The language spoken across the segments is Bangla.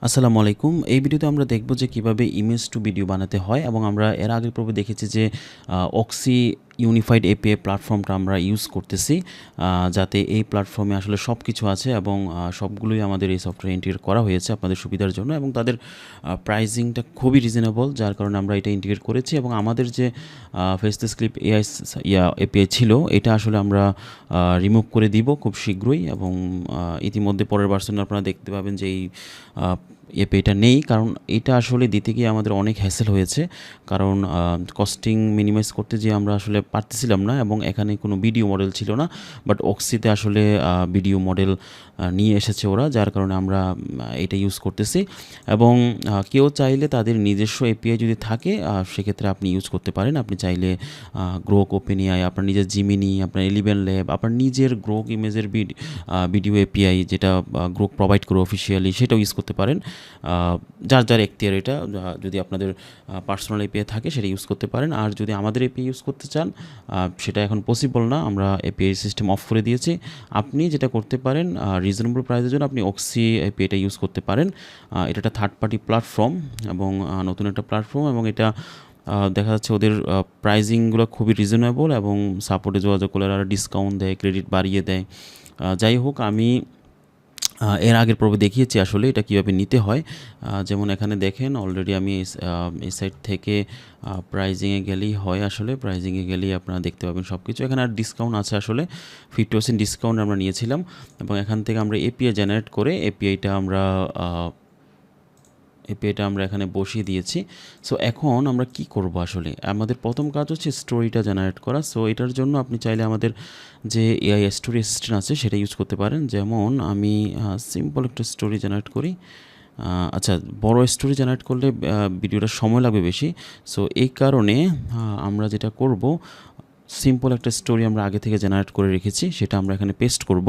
আসসালামু আলাইকুম। এই ভিডিওতে আমরা দেখব যে কিভাবে ইমেজ টু ভিডিও বানাতে হয় এবং আমরা এর আগের পর্বে দেখেছি যে অক্সি ইউনিফাইড এপিআই প্ল্যাটফর্মটা আমরা ইউজ করতেছি যাতে এই প্ল্যাটফর্মে আসলে সব কিছু আছে এবং সবগুলোই আমাদের এই সফটওয়্যারে ইন্টিগ্রেট করা হয়েছে আপনাদের সুবিধার জন্য এবং তাদের প্রাইসিংটা খুবই রিজনেবল, যার কারণে আমরা এটা ইন্টিগ্রেট করেছি এবং আমাদের যে ফেসলেস ক্লিপ এআই এপিআই ছিল এটা আসলে আমরা রিমুভ করে দিব খুব শীঘ্রই এবং ইতিমধ্যে পরের ভার্সনে আপনারা দেখতে পাবেন যে এই এপিআইটা নেই, কারণ এটা আসলে দিতে গিয়ে আমাদের অনেক হ্যাসেল হয়েছে। কারণ কস্টিং মিনিমাইজ করতে যে আমরা আসলে পারতেছিলাম না এবং এখানে কোনো ভিডিও মডেল ছিল না, বাট অক্সিতে আসলে ভিডিও মডেল নিয়ে এসেছে ওরা, যার কারণে আমরা এটা ইউজ করতেছি। এবং কেউ চাইলে তাদের নিজস্ব এপিআই যদি থাকে সেক্ষেত্রে আপনি ইউজ করতে পারেন। আপনি চাইলে গ্রোক, ওপেন এআই, আপনার নিজের জিমিনি, আপনার 11 ল্যাব, আপনার নিজের গ্রোক ইমেজের ভিডিও এপিআই যেটা গ্রোক প্রোভাইড করে অফিসিয়ালি, সেটাও ইউজ করতে পারেন। যার যার এখতিয়ার এটা, যদি আপনাদের পার্সোনাল এপিআই থাকে সেটা ইউজ করতে পারেন। আর যদি আমাদের এপিআই ইউজ করতে চান সেটা এখন পসিবল না, আমরা এপিআই সিস্টেম অফ করে দিয়েছি। আপনি যেটা করতে পারেন, রিজনেবল প্রাইসের জন্য আপনি অক্সি এপিআইটা ইউজ করতে পারেন। এটা একটা থার্ড পার্টি প্ল্যাটফর্ম এবং নতুন একটা প্ল্যাটফর্ম, এবং এটা দেখা যাচ্ছে ওদের প্রাইজিংগুলো খুবই রিজনেবল এবং সাপোর্টে যোগাযোগ করলে আর ডিসকাউন্ট দেয়, ক্রেডিট বাড়িয়ে দেয়। যাই হোক, আমি এর আগের পর্বে দেখিয়েছি আসলে এটা কীভাবে নিতে হয়। যেমন এখানে দেখেন অলরেডি আমি এই সাইট থেকে প্রাইজিংয়ে গেলেই হয়, আসলে প্রাইজিংয়ে গেলেই আপনারা দেখতে পাবেন সব কিছু। এখানে আর ডিসকাউন্ট আছে, আসলে 50% ডিসকাউন্ট আমরা নিয়েছিলাম এবং এখান থেকে আমরা এপিআই জেনারেট করে এপিআইটা আমরা এখানে বসিয়ে দিয়েছি। সো এখন আমরা কি করব, আসলে আমাদের প্রথম কাজ হচ্ছে স্টোরিটা জেনারেট করা। সো এটার জন্য আপনি চাইলে আমাদের যে এআই স্টোরি অ্যাসিস্ট্যান্ট আছে সেটা ইউজ করতে পারেন। যেমন আমি সিম্পল একটা স্টোরি জেনারেট করি। আচ্ছা, বড় স্টোরি জেনারেট করলে ভিডিওটা সময় লাগবে বেশি। সো এই কারণে আমরা যেটা করব, সিম্পল একটা স্টোরি আমরা আগে থেকে জেনারেট করে রেখেছি, সেটা আমরা এখানে পেস্ট করব।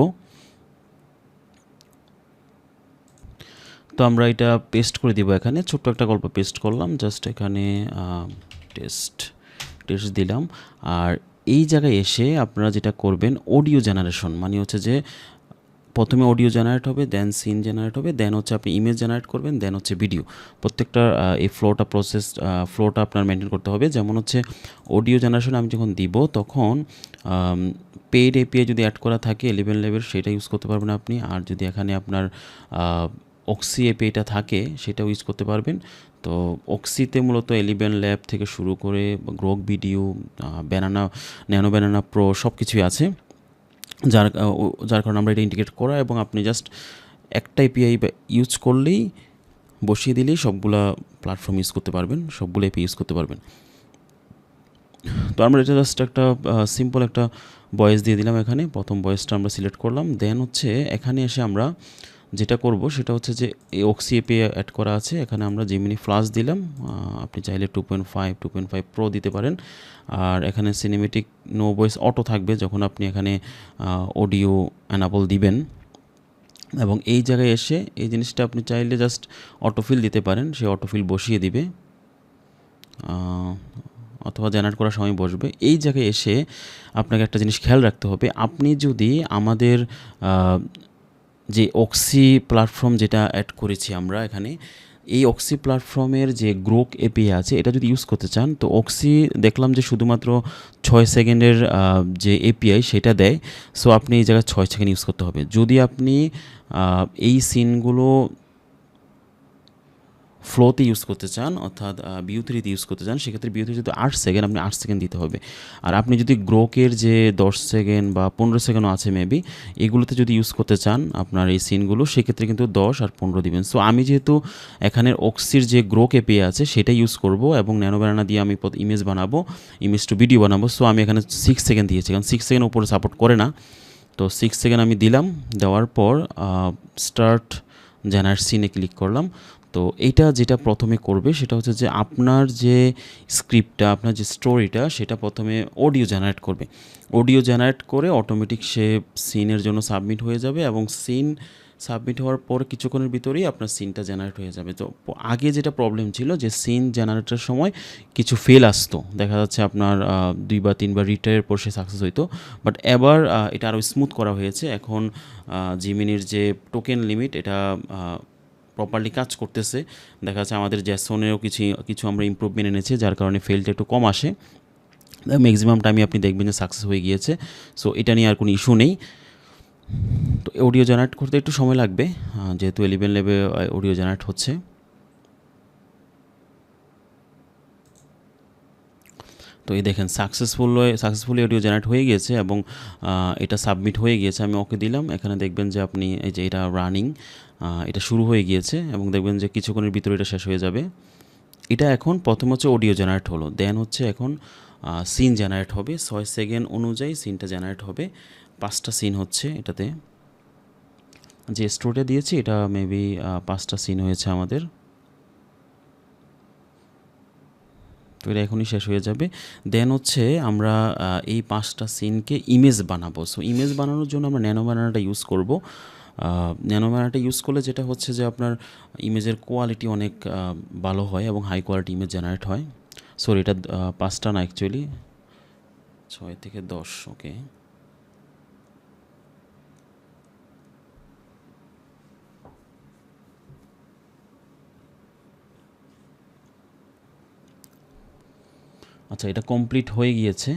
তো আমরা এটা পেস্ট করে দিব। এখানে ছোট্ট একটা গল্প পেস্ট করলাম, জাস্ট এখানে টেস্ট দিলাম। আর এই জায়গায় এসে আপনারা যেটা করবেন, অডিও জেনারেশন মানে হচ্ছে যে প্রথমে অডিও জেনারেট হবে, দেন সিন জেনারেট হবে, দেন হচ্ছে আপনি ইমেজ জেনারেট করবেন, দেন হচ্ছে ভিডিও। প্রত্যেকটা এই ফ্লোটা আপনার মেনটেন করতে হবে। যেমন হচ্ছে অডিও জেনারেশন আমি যখন দিব তখন পেইড এপিআই যদি অ্যাড করা থাকে 11 লেভেল, সেটা ইউজ করতে পারবেন আপনি। আর যদি এখানে আপনার অক্সি এপিআইটা থাকে সেটাও ইউজ করতে পারবেন। তো অক্সিতে মূলত 11 ল্যাব থেকে শুরু করে Grok video, nano banana pro সব কিছুই আছে, যার কারণে আমরা এটা ইন্টিগ্রেট করা এবং আপনি জাস্ট একটা এপিআই ইউজ করলেই, বসিয়ে দিলেই সবগুলা প্ল্যাটফর্ম ইউজ করতে পারবেন, সবগুলো এপিআই ইউজ করতে পারবেন। তো আমরা এটা জাস্ট একটা সিম্পল একটা ভয়েস দিয়ে দিলাম। এখানে প্রথম ভয়েসটা আমরা সিলেক্ট করলাম, দেন হচ্ছে এখানে এসে আমরা যেটা করব সেটা হচ্ছে যে এই অক্সি এপিআই অ্যাড করা আছে, এখানে আমরা জিমিনি ফ্লাশ দিলাম। আপনি চাইলে 2.5 প্রো দিতে পারেন। আর এখানে সিনেমেটিক নো ভয়েস অটো থাকবে যখন আপনি এখানে অডিও অ্যানাবল দিবেন। এবং এই জায়গায় এসে এই জিনিসটা আপনি চাইলে জাস্ট অটোফিল দিতে পারেন, সে অটোফিল বসিয়ে দিবে অথবা জেনারেট করার সময় বসবে। এই জায়গায় এসে আপনাকে একটা জিনিস খেয়াল রাখতে হবে, আপনি যদি আমাদের যে অক্সি প্ল্যাটফর্ম যেটা অ্যাড করেছি আমরা এখানে, এই অক্সি প্ল্যাটফর্মের যে গ্রোক এপিআই আছে এটা যদি ইউজ করতে চান, তো অক্সি দেখলাম যে শুধুমাত্র 6 সেকেন্ডের যে এপিআই সেটা দেয়। সো আপনি এই জায়গায় 6 সেকেন্ড ইউজ করতে হবে। যদি আপনি এই সিনগুলো ফ্লোতে ইউজ করতে চান, অর্থাৎ ভিউ3তে ইউজ করতে চান, সেক্ষেত্রে ভিউ3 যদি 8 সেকেন্ড, আপনি 8 সেকেন্ড দিতে হবে। আর আপনি যদি গ্রোকের যে 10 সেকেন্ড বা 15 সেকেন্ডও আছে মেবি, এগুলোতে যদি ইউজ করতে চান আপনার এই সিনগুলো, সেক্ষেত্রে কিন্তু 10 আর 15 দিবেন। সো আমি যেহেতু এখানের অক্সির যে গ্রোক এপিআই আছে সেটা ইউজ করব এবং ন্যানো ব্যানানা দিয়ে আমি ইমেজ বানাবো, ইমেজ টু ভিডিও বানাবো। সো আমি এখানে 6 সেকেন্ড দিয়েছি, কারণ 6 সেকেন্ড উপরে সাপোর্ট করে না। তো 6 সেকেন্ড আমি দিলাম, দেওয়ার পর স্টার্ট জেনারেট সিনে ক্লিক করলাম। তো এইটা যেটা প্রথমে করবে সেটা হচ্ছে যে আপনার যে স্ক্রিপ্টটা, আপনার যে স্টোরিটা, সেটা প্রথমে অডিও জেনারেট করবে। অডিও জেনারেট করে অটোমেটিক সে সিনের জন্য সাবমিট হয়ে যাবে এবং সিন সাবমিট হওয়ার পর কিছুক্ষণের ভিতরেই আপনার সিনটা জেনারেট হয়ে যাবে। তো আগে যেটা প্রবলেম ছিল যে সিন জেনারেটের সময় কিছু ফেল আসতো, দেখা যাচ্ছে আপনার 2 বা 3 বার রিট্রাইয়ের পর সে সাকসেস হইতো। বাট এবার এটা আরও স্মুথ করা হয়েছে। এখন জিমিনির যে টোকেন লিমিট, এটা প্রপারলি কাজ করতেছে। দেখা যাচ্ছে আমাদের জ্যাসনেরও কিছু আমরা ইমপ্রুভমেন্ট এনেছি, যার কারণে ফেলটা একটু কম আসে। ম্যাক্সিমাম টাইমে আপনি দেখবেন যে সাকসেস হয়ে গিয়েছে। সো এটা নিয়ে আর কোনো ইস্যু নেই। তো অডিও জেনারেট করতে একটু সময় লাগবে, যেহেতু 11 লেভেল অডিও জেনারেট হচ্ছে। তো এই দেখেন সাকসেসফুলি অডিও জেনারেট হয়ে গিয়েছে এবং এটা সাবমিট হয়ে গিয়েছে। আমি ওকে দিলাম। এখানে দেখবেন যে আপনি এই যে এটা রানিং, এটা শুরু হয়ে গিয়েছে এবং দেখবেন যে কিছুক্ষণের ভিতরে এটা শেষ হয়ে যাবে। এটা এখন প্রথম হচ্ছে অডিও জেনারেট হলো, দেন হচ্ছে এখন সিন জেনারেট হবে। 6 সেকেন্ড অনুযায়ী সিনটা জেনারেট হবে। 5টা সিন হচ্ছে এটাতে, যে স্টোরে দিয়েছি এটা মেবি 5টা সিন হয়েছে আমাদের। তো এটা এখনই শেষ হয়ে যাবে। দেন হচ্ছে আমরা এই 5টা সিনকে ইমেজ বানাবো। সো ইমেজ বানানোর জন্য আমরা ন্যানো ব্যানারটা ইউজ করব। ন্যানো ব্যানারটা ইউজ করলে যেটা হচ্ছে যে আপনার ইমেজের কোয়ালিটি অনেক ভালো হয় এবং হাই কোয়ালিটি ইমেজ জেনারেট হয়। সরি, এটা 5টা না, অ্যাকচুয়ালি 6 থেকে 10। ওকে, আচ্ছা, এটা কমপ্লিট হয়ে গিয়েছে।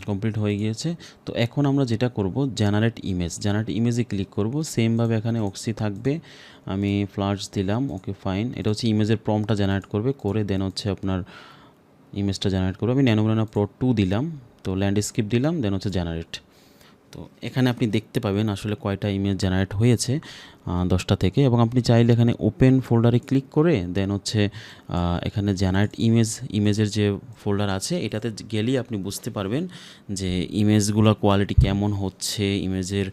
কমপ্লিট হয়ে গিয়েছে। তো এখন আমরা যেটা করব, জেনারেট ইমেজে ক্লিক করব। সেমভাবে এখানে অক্সি থাকবে, আমি ফ্লাশ দিলাম। ওকে ফাইন, এটা হচ্ছে ইমেজের প্রম্পটটা জেনারেট করবে, করে দেন হচ্ছে আপনার ইমেজটা জেনারেট করবে। আমি ন্যানো ব্যানার প্রো 2 দিলাম, তো ল্যান্ডস্কেপ দিলাম, দেন হচ্ছে জেনারেট। তো এখানে আপনি দেখতে পাবেন আসলে কয়টা ইমেজ জেনারেট হয়েছে, 10টা থেকে। এবং আপনি চাইলে এখানে ওপেন ফোল্ডারে ক্লিক করে দেন হচ্ছে এখানে জেনারেট ইমেজের যে ফোল্ডার আছে এটাতে গেলেই আপনি বুঝতে পারবেন যে ইমেজগুলো কোয়ালিটি কেমন হচ্ছে, ইমেজের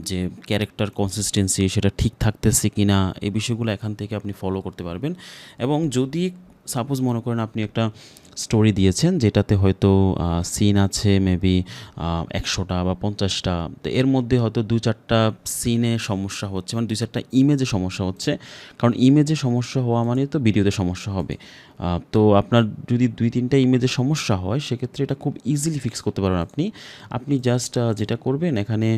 যে ক্যারেক্টার কনসিস্টেন্সি সেটা ঠিক থাকতেছে কি না, এই বিষয়গুলো এখান থেকে আপনি ফলো করতে পারবেন। এবং যদি সাপোজ মনে করেন আপনি একটা স্টোরি দিয়েছেন যেটাতে হয়তো সিন আছে মেবি 100টা বা 50টা, তো এর মধ্যে হয়তো 2-4টা সিনে সমস্যা হচ্ছে, মানে 2-4টা ইমেজে সমস্যা হচ্ছে। কারণ ইমেজে সমস্যা হওয়া মানে তো ভিডিওতে সমস্যা হবে। তো আপনার যদি 2-3টা ইমেজে সমস্যা হয় সেক্ষেত্রে এটা খুব ইজিলি ফিক্স করতে পারবেন আপনি জাস্ট যেটা করবেন এখানে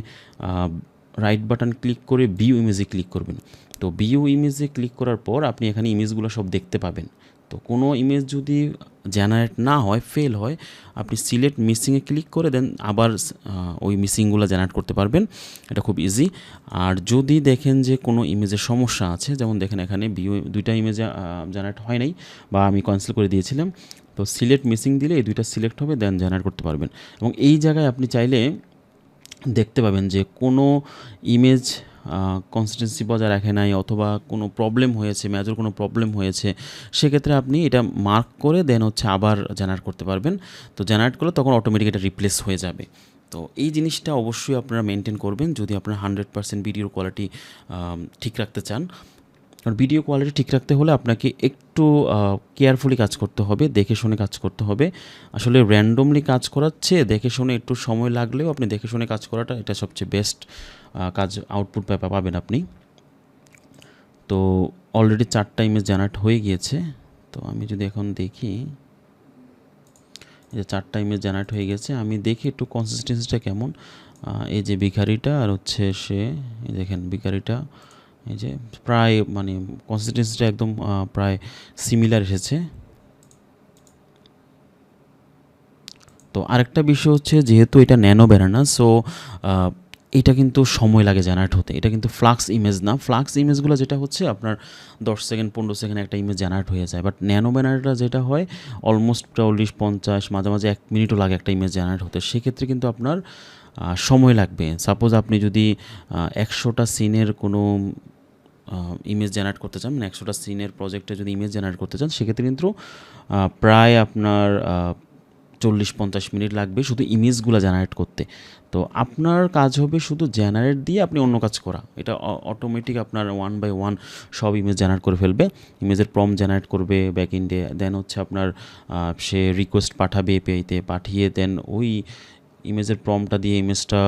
রাইট বাটন ক্লিক করে ভিউ ইমেজে ক্লিক করবেন। তো ভিউ ইমেজে ক্লিক করার পর আপনি এখানে ইমেজগুলো সব দেখতে পাবেন। তো কোনো ইমেজ যদি জেনারেট না হয়, ফেল হয়, আপনি সিলেক্ট মিসিংয়ে ক্লিক করে দেন আবার ওই মিসিংগুলো জেনারেট করতে পারবেন। এটা খুব ইজি। আর যদি দেখেন যে কোনো ইমেজের সমস্যা আছে, যেমন দেখেন এখানে ভিউ 2টা ইমেজ জেনারেট হয় নাই বা আমি ক্যান্সেল করে দিয়েছিলাম, তো সিলেক্ট মিসিং দিলে এই 2টা সিলেক্ট হবে, দেন জেনারেট করতে পারবেন। এবং এই জায়গায় আপনি চাইলে দেখতে পাবেন যে কোনো ইমেজ কনসিস্টেন্সি বজায় রাখে নাই অথবা কোনো প্রবলেম হয়েছে, মেজর কোনো প্রবলেম হয়েছে, সেক্ষেত্রে আপনি এটা মার্ক করে দেন হচ্ছে আবার জেনারেট করতে পারবেন। তো জেনারেট করলে তখন অটোমেটিক এটা রিপ্লেস হয়ে যাবে। তো এই জিনিসটা অবশ্যই আপনারা মেনটেন করবেন যদি আপনারা 100% ভিডিওর কোয়ালিটি ঠিক রাখতে চান। কারণ ভিডিও কোয়ালিটি ঠিক রাখতে হলে আপনাকে একটু কেয়ারফুলি কাজ করতে হবে, দেখে শুনে কাজ করতে হবে। আসলে র্যান্ডমলি কাজ করার চেয়ে দেখে শুনে একটু সময় লাগলেও আপনি দেখে শুনে কাজ করাটা এটা সবচেয়ে বেস্ট কাজ আউটপুট পাবেন আপনি। তো অলরেডি 4টা ইমেজ জেনারেট হয়ে গিয়েছে। তো আমি যদি এখন দেখি, এই যে 4টা ইমেজ জেনারেট হয়ে গেছে, আমি দেখি একটু কনসিস্টেন্সিটা কেমন। এই যে ভিখারিটা আর হচ্ছে সে, এই দেখেন ভিখারিটা, এই যে প্রায় মানে কনসিস্টেন্সিটা একদম প্রায় সিমিলার এসেছে। তো আরেকটা বিষয় হচ্ছে যেহেতু এটা ন্যানো ব্যানানা, সো এটা কিন্তু সময় লাগে জেনারেট হতে। এটা কিন্তু ফ্লাক্স ইমেজ না। ফ্লাক্স ইমেজগুলো যেটা হচ্ছে আপনার 10 সেকেন্ড 15 সেকেন্ড একটা ইমেজ জেনারেট হয়ে যায়, বাট ন্যানো ব্যানারটা যেটা হয় অলমোস্ট 40-50, মাঝে মাঝে 1 মিনিটও লাগে একটা ইমেজ জেনারেট হতে। সেক্ষেত্রে কিন্তু আপনার সময় লাগবে। সাপোজ আপনি যদি 100টা সিনের কোনো ইমেজ জেনারেট করতে চান, মানে 100টা সিনের প্রজেক্টে যদি ইমেজ জেনারেট করতে চান, সেক্ষেত্রে কিন্তু প্রায় আপনার 40-50 মিনিট লাগবে শুধু ইমেজগুলো জেনারেট করতে। তো আপনার কাজ হবে শুধু জেনারেট দিয়ে আপনি অন্য কাজ করা। এটা অটোমেটিক আপনার 1 বাই 1 সব ইমেজ জেনারেট করে ফেলবে। ইমেজের প্রম্পট জেনারেট করবে ব্যাকএন্ডে, দেন হচ্ছে আপনার সে রিকোয়েস্ট পাঠাবে এপিআইতে, পাঠিয়ে দেন ওই ইমেজের প্রম্পটটা দিয়ে ইমেজটা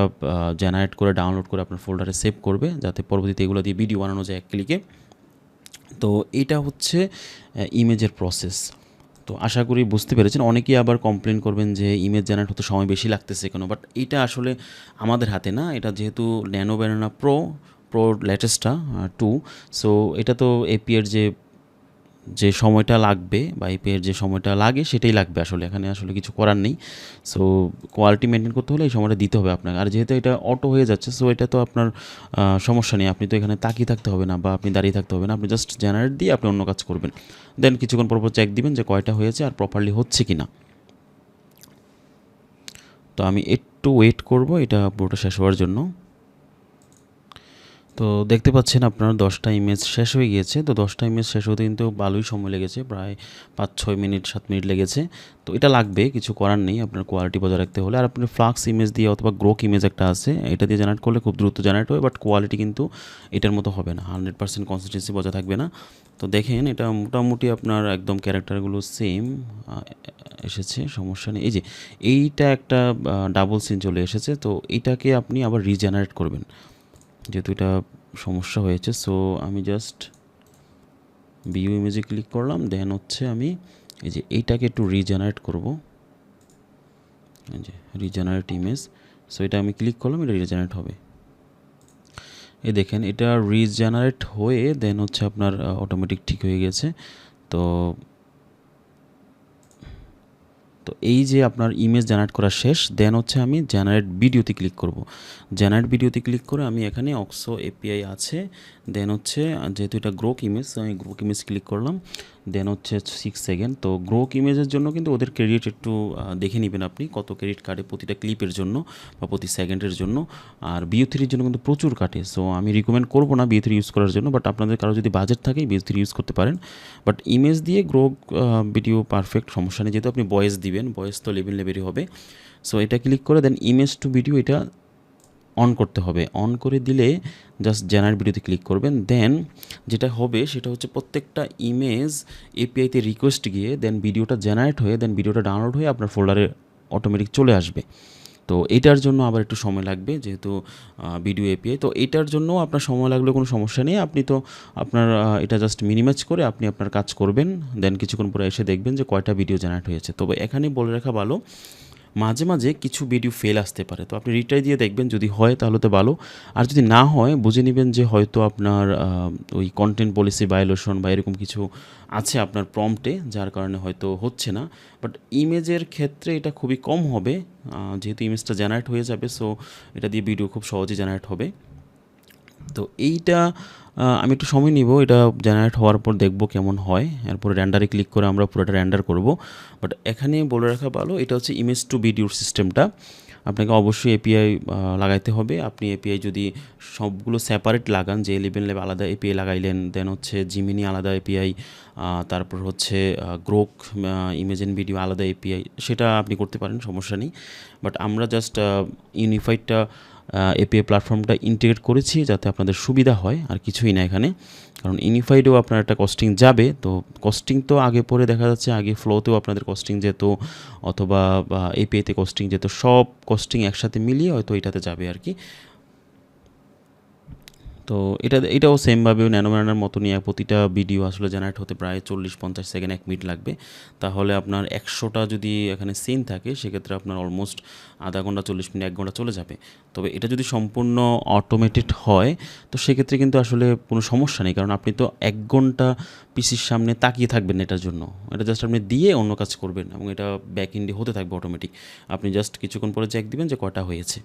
জেনারেট করে ডাউনলোড করে আপনার ফোল্ডারে সেভ করবে, যাতে পরবর্তীতে এগুলো দিয়ে ভিডিও বানানো যায় এক ক্লিকে। তো এটা হচ্ছে ইমেজের প্রসেস। তো আশা করি বুঝতে পেরেছেন। অনেকেই আবার কমপ্লেন করবেন যে ইমেজ জেনারেট হতে সময় বেশি লাগতেছে কেন? বাট এইটা আসলে আমাদের হাতে না। এটা যেহেতু ন্যানো ব্যানানা প্রো লেটেস্টটা 2, সো এটা তো এপিআই এর যে সময়টা লাগবে বা এপিআই এর যে সময়টা লাগে সেটাই লাগবে আসলে। এখানে আসলে কিছু করার নেই। সো কোয়ালিটি মেইনটেইন করতে হলে এই সময়টা দিতে হবে আপনাকে। আর যেহেতু এটা অটো হয়ে যাচ্ছে, সো এটা তো আপনার সমস্যা নেই। আপনি তো এখানে তাকিয়ে থাকতে হবে না বা আপনি দাঁড়িয়ে থাকতে হবে না। আপনি জাস্ট জেনারেট দিয়ে আপনি অন্য কাজ করবেন। দেন কিছুক্ষণ পর চেক দিবেন যে কয়টা হয়েছে আর প্রপারলি হচ্ছে কি না। তো আমি একটু ওয়েট করব এটা পুরোটা শেষ হওয়ার জন্য। তো দেখতে পাচ্ছেন আপনার 10টা ইমেজ শেষ হয়ে গিয়েছে। তো 10টা ইমেজ শেষ হতে কিন্তু ভালোই সময় লেগেছে, প্রায় 5-6 মিনিট 7 মিনিট লেগেছে। তো এটা লাগবে, কিছু করার নেই, আপনার কোয়ালিটি বজায় রাখতে হলে। আর আপনি ফ্লাক্স ইমেজ দিয়ে অথবা গ্রোক ইমেজ একটা আছে, এটা দিয়ে জেনারেট করলে খুব দ্রুত জেনারেট হয়, বাট কোয়ালিটি কিন্তু এটার মতো হবে না, 100% কনসিস্টেন্সি বজায় থাকবে না। তো দেখেন এটা মোটামুটি আপনার একদম ক্যারেক্টারগুলো সেম এসেছে, সমস্যা নেই। এই যে এইটা একটা ডাবল সিন চলে এসেছে, তো এইটাকে আপনি আবার রিজেনারেট করবেন যেহেতু এটা সমস্যা হয়েছে। সো আমি জাস্ট ভিউ ইমেজে ক্লিক করলাম, দেন হচ্ছে আমি এই যে এইটাকে একটু রিজেনারেট করব, এই যে রিজেনারেট ইমেজ। সো এটা আমি ক্লিক করলাম, এটা রিজেনারেট হবে। এই দেখেন এটা রিজেনারেট হয়ে দেন হচ্ছে আপনার অটোমেটিক ঠিক হয়ে গেছে। তো তো এই যে আপনার ইমেজ জেনারেট করা শেষ, দেন হচ্ছে আমি জেনারেট ভিডিওতে ক্লিক করব। জেনারেট ভিডিওতে ক্লিক করে আমি এখানে অক্সো এপিআই আছে, দেন হচ্ছে যেহেতু এটা গ্রোক ইমেজ, আমি গ্রোক ইমেজ ক্লিক করলাম, দেন হচ্ছে 6 সেকেন্ড। তো গ্রোক ইমেজের জন্য কিন্তু ওদের ক্রেডিট একটু দেখে নেবেন আপনি কত ক্রেডিট কাটে প্রতিটা ক্লিপের জন্য বা প্রতি সেকেন্ডের জন্য। আর বিও3 জন্য কিন্তু প্রচুর কাটে। সো আমি রিকমেন্ড করবো না বিও3 ইউজ করার জন্য, বাট আপনাদের কারো যদি বাজেট থাকে বিও3 ইউজ করতে পারেন। বাট ইমেজ দিয়ে গ্রোক ভিডিও পারফেক্ট, সমস্যা নেই, যেহেতু আপনি ভয়েস দিবেন, ভয়েস তো লেভেলই হবে। সো এটা ক্লিক করে দেন ইমেজ টু ভিডিও এটা অন করতে হবে। অন করে দিলে জাস্ট জেনারেট ভিডিওতে ক্লিক করবেন, দেন যেটা হবে সেটা হচ্ছে প্রত্যেকটা ইমেজ এপিআইতে রিকোয়েস্ট গিয়ে দেন ভিডিওটা জেনারেট হয়ে দেন ভিডিওটা ডাউনলোড হয়ে আপনার ফোল্ডারে অটোমেটিক চলে আসবে। তো এটার জন্য আবার একটু সময় লাগবে, যেহেতু ভিডিও এপিআই, তো এটার জন্য আপনার সময় লাগলেও কোনো সমস্যা নেই। আপনি তো আপনার এটা জাস্ট মিনিমাইজ করে আপনি আপনার কাজ করবেন, দেন কিছুক্ষণ পরে এসে দেখবেন যে কয়টা ভিডিও জেনারেট হয়েছে। তবে এখানে বলে রাখা ভালো, মাঝে মাঝে কিছু ভিডিও ফেল আসতে পারে, তো আপনি রিট্রাই দিয়ে দেখবেন, যদি হয় তাহলে তো ভালো, আর যদি না হয় বুঝে নেবেন যে হয়তো আপনার ওই কন্টেন্ট পলিসি ভায়োলেশন বা এরকম কিছু আছে আপনার প্রম্পটে, যার কারণে হয়তো হচ্ছে না। বাট ইমেজের ক্ষেত্রে এটা খুবই কম হবে, যেহেতু ইমেজটা জেনারেট হয়ে যাবে, সো এটা দিয়ে ভিডিও খুব সহজে জেনারেট হবে। তো এইটা আমি একটু সময় নিব, এটা জেনারেট হওয়ার পর দেখব কেমন হয়। এরপরে র্যান্ডারে ক্লিক করে আমরা পুরোটা র্যান্ডার করব। বাট এখানে বলে রাখা ভালো, এটা হচ্ছে ইমেজ টু ভিডিওর সিস্টেমটা, আপনাকে অবশ্যই এপিআই লাগাইতে হবে। আপনি এপিআই যদি সবগুলো সেপারেট লাগান, যে 11 ল্যাব আলাদা এপিআই লাগাইলেন, দেন হচ্ছে জিমিনি আলাদা এপিআই, তারপর হচ্ছে গ্রোক ইমেজ এন্ড ভিডিও আলাদা এপিআই, সেটা আপনি করতে পারেন, সমস্যা নেই। বাট আমরা জাস্ট ইউনিফাইডটা এপিআই প্ল্যাটফর্মটা ইন্টিগ্রেট করেছি যাতে আপনাদের সুবিধা হয়, আর কিছুই না এখানে। কারণ ইউনিফাইডেও আপনার একটা কস্টিং যাবে, তো কস্টিং তো আগে পরে দেখা যাচ্ছে, আগে ফ্লোতেও আপনাদের কস্টিং যেত অথবা এপিআইতে কস্টিং যেত, সব কস্টিং একসাথে মিলিয়ে হয়তো এটাতে যাবে আর কি। তো এটাও সেমভাবে ন্যানোম্যানার মতনই, প্রতিটা ভিডিও আসলে জেনারেট হতে প্রায় 40-50 সেকেন্ড 1 মিনিট লাগবে। তাহলে আপনার 100টা যদি এখানে সিন থাকে, সেক্ষেত্রে আপনার অলমোস্ট আধা ঘন্টা 40 মিনিট 1 ঘন্টা চলে যাবে। তবে এটা যদি সম্পূর্ণ অটোমেটেড হয়, তো সেক্ষেত্রে কিন্তু আসলে কোনো সমস্যা নেই, কারণ আপনি তো 1 ঘন্টা পিসির সামনে তাকিয়ে থাকবেন এটার জন্য। এটা জাস্ট আপনি দিয়ে অন্য কাজ করবেন এবং এটা ব্যাক এন্ডে হতে থাকবে অটোমেটিক। আপনি জাস্ট কিছুক্ষণ পরে চেক দিবেন যে কয়টা হয়েছে।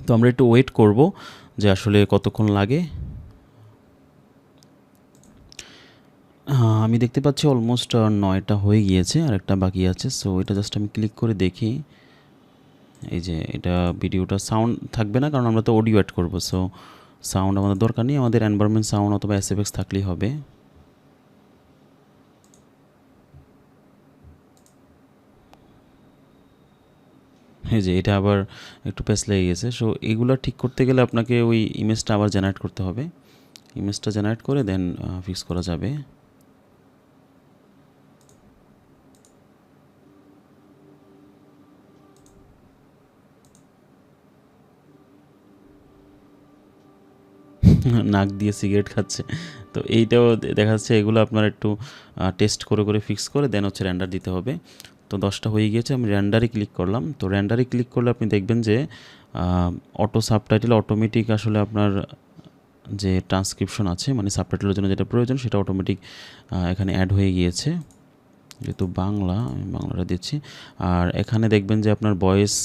তো আমরা একটু ওয়েট করব যে আসলে কতক্ষণ লাগে। আমি দেখতে পাচ্ছি অলমোস্ট 9টা হয়ে গিয়েছে, আর একটা বাকি আছে। সো এটা জাস্ট আমি ক্লিক করে দেখি। এই যে এটা ভিডিওটা সাউন্ড থাকবে না, কারণ আমরা তো অডিও অ্যাড করবো, সো সাউন্ড আমাদের দরকার নেই, আমাদের এনভায়রনমেন্ট সাউন্ড অথবা এসএফএক্স থাকলেই হবে। এই যে এটা আবার একটু পেস লেগে গেছে। সো এগুলো ঠিক করতে গেলে আপনাকে ওই ইমেজটা আবার জেনারেট করতে হবে। ইমেজটা জেনারেট করে দেন ফিক্স করা যাবে। নাক দিয়ে সিগারেট খাচ্ছে। তো এইটাও দেখা যাচ্ছে এগুলো আপনার একটু টেস্ট করে করে ফিক্স করে দেন হচ্ছে রেন্ডার দিতে হবে। তো 10টা হয়ে গিয়েছে, আমি রেন্ডারে ক্লিক করলাম। তো রেন্ডারে ক্লিক করলে আপনি দেখবেন যে অটো সাবটাইটেল অটোমেটিক আসলে আপনার যে ট্রান্সক্রিপশন আছে মানে সাবটাইটেলের জন্য যেটা প্রয়োজন সেটা অটোমেটিক এখানে অ্যাড হয়ে গিয়েছে। যেহেতু বাংলা, আমি বাংলাটা দিচ্ছি। আর এখানে দেখবেন যে আপনার ভয়েস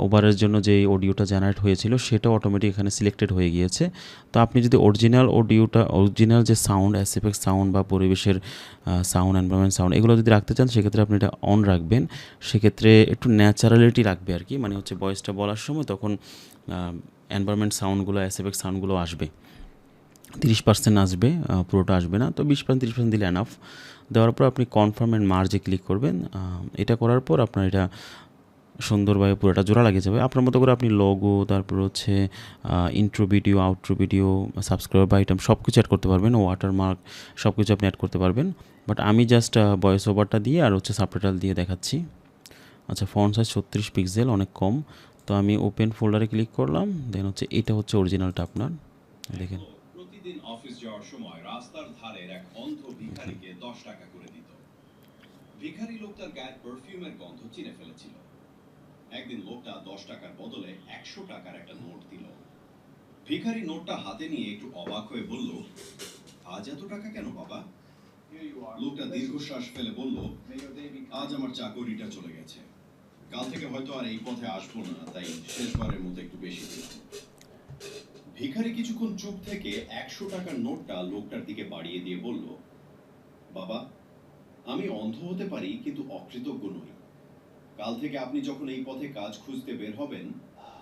ওভারের জন্য যে অডিওটা জেনারেট হয়েছিল সেটাও অটোমেটিক এখানে সিলেক্টেড হয়ে গিয়েছে। তো আপনি যদি অরিজিনাল যে সাউন্ড, এসএফএক্স সাউন্ড বা পরিবেশের সাউন্ড, এনভায়রনমেন্ট সাউন্ড এগুলো যদি রাখতে চান সেক্ষেত্রে আপনি এটা অন রাখবেন। সেক্ষেত্রে একটু ন্যাচারালিটি রাখবে আর কি, মানে হচ্ছে ভয়েসটা বলার সময় তখন এনভায়রনমেন্ট সাউন্ডগুলো, এসএফএক্স সাউন্ডগুলো আসবে। 30% আসবে, পুরোটা আসবে না। তো 20% 30% দিলে এনাফ। দেওয়ার পর আপনি কনফার্ম অ্যান্ড মার্জে ক্লিক করবেন। এটা করার পর আপনার এটা সুন্দরভাবে পুরোটা জোড়া লাগিয়ে যাবে। আপনার মতো করে আপনি লোগো, তারপর হচ্ছে intro video, outro video, subscribe item সব কিছু অ্যাড করতে পারবেন। ওয়াটারমার্ক সব কিছু আপনি অ্যাড করতে পারবেন। বাট আমি জাস্ট ভয়েস ওভারটা দিয়ে আর হচ্ছে সাবটাইটেল দিয়ে দেখাচ্ছি। আচ্ছা, ফন্ট সাইজ 36 পিক্সেল, অনেক কম। তো আমি ওপেন ফোল্ডারে ক্লিক করলাম, দেন হচ্ছে এটা হচ্ছে অরিজিনালটা আপনার দেখেন। প্রতিদিন অফিস যাওয়ার সময় রাস্তার ধারের এক অন্ধ ভিখারিকে 10 টাকা করে দিত। ভিখারি লোকটার গায়ে পারফিউমের গন্ধ চিনে ফেলেছিল। একদিন লোকটা 10 টাকার বদলে 100 টাকার একটা নোট দিল। ভিখারি নোটটা হাতে নিয়ে একটু অবাক হয়ে বলল, আজ এত টাকা কেন বাবা? লোকটা দীর্ঘশ্বাস ফেলে বলল, আজ আমার চাকরিটা চলে গেছে, কাল থেকে হয়তো আর এই পথে আসবো না, তাই শেষবারের মতো একটু বেশি দিলাম। ভিখারি কিছুক্ষণ চুপ থেকে 100 টাকার নোটটা লোকটার দিকে বাড়িয়ে দিয়ে বলল, বাবা, আমি অন্ধ হতে পারি কিন্তু অকৃতজ্ঞ নই। কাল থেকে আপনি যখন এই পথে কাজ খুঁজতে বের হবেন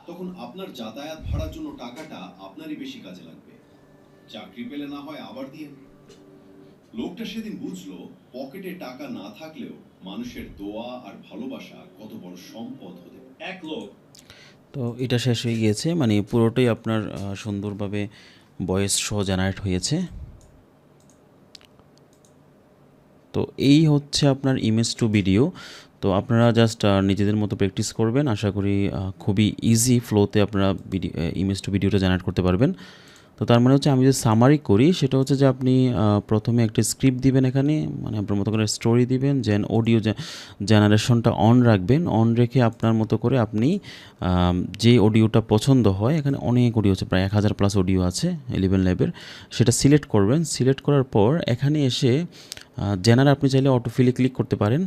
তখন আপনার যাতায়াত ভাড়ার জন্য টাকাটা আপনারই বেশি কাজে লাগবে। চাকরি পেলে না হয় আবার দিয়ে। লোকটা সেদিন বুঝলো পকেটে টাকা না থাকলেও মানুষের দোয়া আর ভালোবাসা কত বড় সম্পদ হতে পারে। এক লোক। তো এটা শেষ হয়ে গিয়েছে, মানে পুরোটাই আপনার সুন্দরভাবে ভয়েস সহ জেনারেট হয়েছে। তো এই হচ্ছে আপনার ইমেজ টু ভিডিও। তো আপনারা জাস্ট নিজেদের মতো প্র্যাকটিস করবেন, আশা করি খুবই ইজি ফ্লোতে আপনারা ইমেজ টু ভিডিওটা জেনারেট করতে পারবেন। তো তার মানে হচ্ছে আমি যে সামারি করি সেটা হচ্ছে যে আপনি প্রথমে একটা স্ক্রিপ্ট দিবেন, এখানে মানে আপনার মতো করে স্টোরি দিবেন, যেন অডিও জেনারেশনটা অন রাখবেন। অন রেখে আপনার মতো করে আপনি যে অডিওটা পছন্দ হয়, এখানে অনেক অডিও আছে, প্রায় 1000+ অডিও আছে 11 ল্যাবের, সেটা সিলেক্ট করবেন। সিলেক্ট করার পর এখানে এসে জেনারেট আপনি চাইলে অটোফিলে ক্লিক করতে পারেন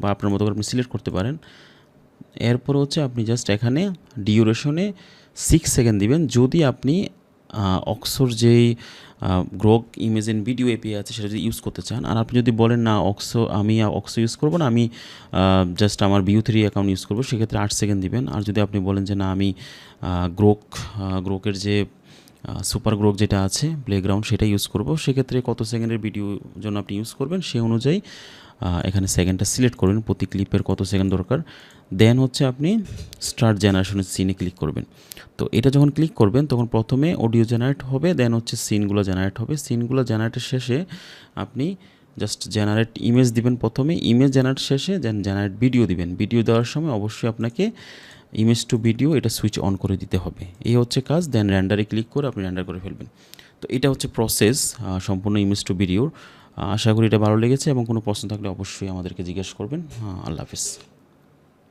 বা আপনার মতো করে আপনি সিলেক্ট করতে পারেন। এরপর হচ্ছে আপনি জাস্ট এখানে ডিউরেশনে 6 সেকেন্ড দিবেন যদি আপনি অক্সোর যেই Grok image and video API আছে সেটা যদি ইউজ করতে চান। আর আপনি যদি বলেন না আমি অক্সো ইউজ করবো না, আমি জাস্ট আমার View 3 অ্যাকাউন্ট ইউজ করবো, সেক্ষেত্রে 8 সেকেন্ড দিবেন। আর যদি আপনি বলেন যে না আমি গ্রোকের যে সুপার গ্রোক যেটা আছে প্লেগ্রাউন্ড সেটা ইউজ করব, সেক্ষেত্রে কত সেকেন্ডের ভিডিও জন্য আপনি ইউজ করবেন সেই অনুযায়ী এখানে সেকেন্ডটা সিলেক্ট করবেন, প্রতি ক্লিপের কত সেকেন্ড দরকার। দেন হচ্ছে আপনি স্টার্ট জেনারেশনের সিনে ক্লিক করবেন। তো এটা যখন ক্লিক করবেন তখন প্রথমে অডিও জেনারেট হবে, দেন হচ্ছে সিনগুলো জেনারেট হবে। সিনগুলো জেনারেটের শেষে আপনি জাস্ট জেনারেট ইমেজ দিবেন প্রথমে, ইমেজ জেনারেট শেষে দেন জেনারেট ভিডিও দিবেন। ভিডিও দেওয়ার সময় অবশ্যই আপনাকে ইমেজ টু ভিডিও এটা সুইচ অন করে দিতে হবে। এই হচ্ছে কাজ। দেন র্যান্ডারে ক্লিক করে আপনি র্যান্ডার করে ফেলবেন। তো এটা হচ্ছে প্রসেস সম্পূর্ণ ইমেজ টু ভিডিওর। আশা করি এটা ভালো লেগেছে এবং কোনো প্রশ্ন থাকলে অবশ্যই আমাদেরকে জিজ্ঞেস করবেন। আল্লাহ হাফিজ।